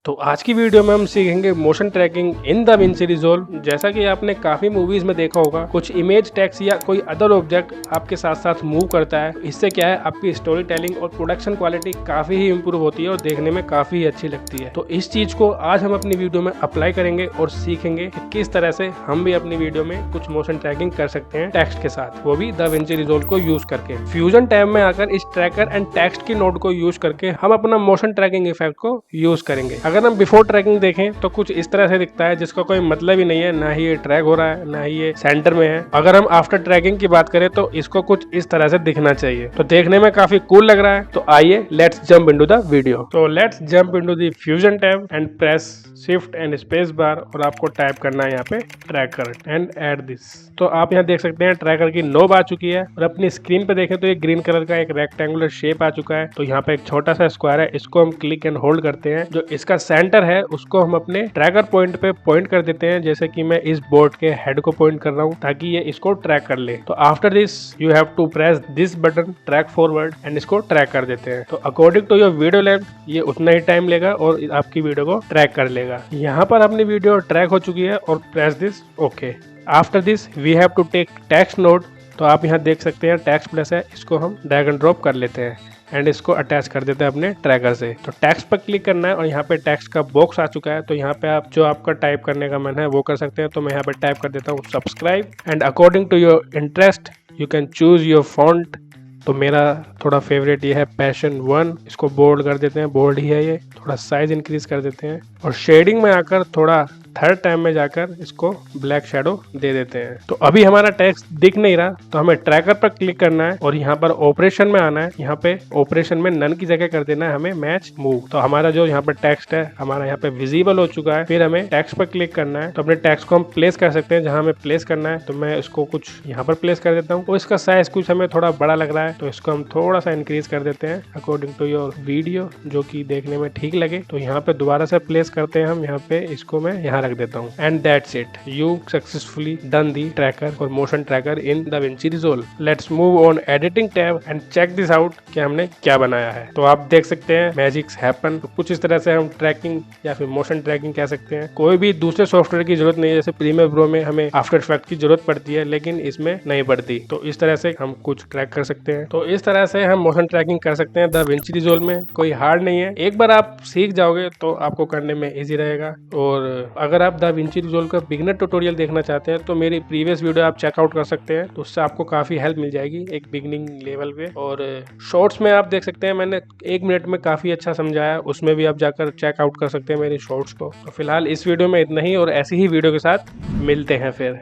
तो आज की वीडियो में हम सीखेंगे motion tracking in Da Vinci resolve. जैसा कि आपने काफी मूवीज में देखा होगा, कुछ इमेज टेक्स्ट या कोई अदर ऑब्जेक्ट आपके साथ साथ मूव करता है। इससे क्या है, आपकी स्टोरी टेलिंग और प्रोडक्शन क्वालिटी काफी ही इंप्रूव होती है और देखने में काफी अच्छी लगती है। तो इस चीज को आज हम अपनी वीडियो में अप्लाई करेंगे और सीखेंगे कि किस तरह से हम भी अपनी वीडियो में कुछ मोशन ट्रैकिंग कर सकते हैं टेक्स्ट के साथ, वो भी दाविंची रिजॉल्व को यूज करके। फ्यूजन टैब में आकर इस ट्रैकर एंड टेक्स्ट की नोड को यूज करके हम अपना मोशन ट्रैकिंग इफेक्ट को यूज करेंगे। अगर हम बिफोर ट्रैकिंग देखें तो कुछ इस तरह से दिखता है, जिसका कोई मतलब ही नहीं है, ना ही ये ट्रैक हो रहा है ना ही ये सेंटर में है। अगर हम आफ्टर ट्रैकिंग की बात करें तो इसको कुछ इस तरह से दिखना चाहिए। तो देखने में काफी कूल लग रहा है। तो आइए let's jump into the video. तो let's jump into the fusion tab and press shift and space bar और आपको टाइप करना है यहाँ पे ट्रैकर एंड ऐड दिस। तो आप यहाँ देख सकते हैं ट्रैकर की नोब आ चुकी है और अपनी स्क्रीन पे देखें तो ये ग्रीन कलर का एक रेक्टेंगुलर शेप आ चुका है। तो यहाँ पे एक छोटा सा स्क्वायर है, इसको हम क्लिक एंड होल्ड करते हैं। जो इसका सेंटर है उसको हम अपने ट्रैकर पॉइंट पे पॉइंट कर देते हैं, जैसे कि मैं इस बोर्ड के हेड को पॉइंट कर रहा हूँ ताकि ये इसको ट्रैक कर ले। तो after this you have to press this button track forward and इसको ट्रैक कर देते हैं। तो according to your video length ये उतना ही टाइम लेगा और आपकी वीडियो को ट्रैक कर लेगा। यहाँ पर अपनी वीडियो ट्रैक हो चुकी है और press this okay. After this we have to take text node. तो आप यहाँ देख सकते हैं टेक्स्ट प्लस है, इसको हम ड्रैग एंड ड्रॉप कर लेते हैं एंड इसको अटैच कर देते हैं अपने ट्रैकर से। तो टेक्स्ट पर क्लिक करना है और यहाँ पे टेक्स्ट का बॉक्स आ चुका है। तो यहाँ पे आप जो आपका टाइप करने का मन है वो कर सकते हैं। तो मैं यहाँ पे टाइप कर देता हूँ subscribe and according to your interest you can choose your font. तो मेरा थोड़ा फेवरेट ये है पैशन 1, इसको बोल्ड कर देते हैं, बोल्ड ही है ये। थोड़ा साइज इंक्रीज कर देते हैं और शेडिंग में आकर थोड़ा थर्ड टाइम में जाकर इसको ब्लैक शैडो दे देते हैं। तो अभी हमारा टेक्स्ट दिख नहीं रहा, तो हमें ट्रैकर पर क्लिक करना है और यहाँ पर ऑपरेशन में आना है। यहाँ पे ऑपरेशन में नन की जगह कर देना है हमें मैच मूव। तो हमारा जो यहाँ पर टेक्स्ट है हमारा यहाँ पे विजिबल हो चुका है। फिर हमें टेक्स्ट पर क्लिक करना है। तो अपने टेक्स्ट को हम प्लेस कर सकते हैं जहाँ हमें प्लेस करना है। तो मैं इसको कुछ यहाँ पर प्लेस कर देता हूँ। तो इसका साइज कुछ हमें थोड़ा बड़ा लग रहा है, तो इसको हम थोड़ा सा इंक्रीज कर देते हैं अकॉर्डिंग टू योर वीडियो, जो की देखने में ठीक लगे। तो यहाँ पे दोबारा से प्लेस करते हैं हम। यहाँ पे इसको मैं यहाँ रख देता हूँ and that's it. You successfully done the tracker or motion tracker in DaVinci Resolve. Let's move on editing tab and check this out कि हमने क्या बनाया है। तो आप देख सकते हैं मैजिक्स हैपन। तो कुछ इस तरह से हम ट्रैकिंग या फिर मोशन ट्रैकिंग कह सकते हैं। कोई भी दूसरे सॉफ्टवेयर की जरूरत नहीं है। जैसे प्रीमियर प्रो में हमें आफ्टर इफेक्ट की जरूरत पड़ती है, लेकिन इसमें नहीं पड़ती। तो इस तरह से हम कुछ ट्रैक कर सकते हैं। तो इस तरह से हम मोशन ट्रैकिंग कर सकते हैं DaVinci Resolve में। कोई हार्ड नहीं है, एक बार आप सीख जाओगे तो आपको करने में ईजी रहेगा। और अगर आप DaVinci Resolve का बिगिनर ट्यूटोरियल देखना चाहते हैं तो मेरी प्रीवियस वीडियो आप चेकआउट कर सकते हैं। तो उससे आपको काफी हेल्प मिल जाएगी एक बिगिनिंग लेवल पे। और शॉर्ट्स में आप देख सकते हैं मैंने 1 मिनट में काफी अच्छा समझाया, उसमें भी आप जाकर चेकआउट कर सकते हैं मेरी शॉर्ट्स को। तो फिलहाल इस वीडियो में इतना ही और ऐसी ही वीडियो के साथ मिलते हैं फिर।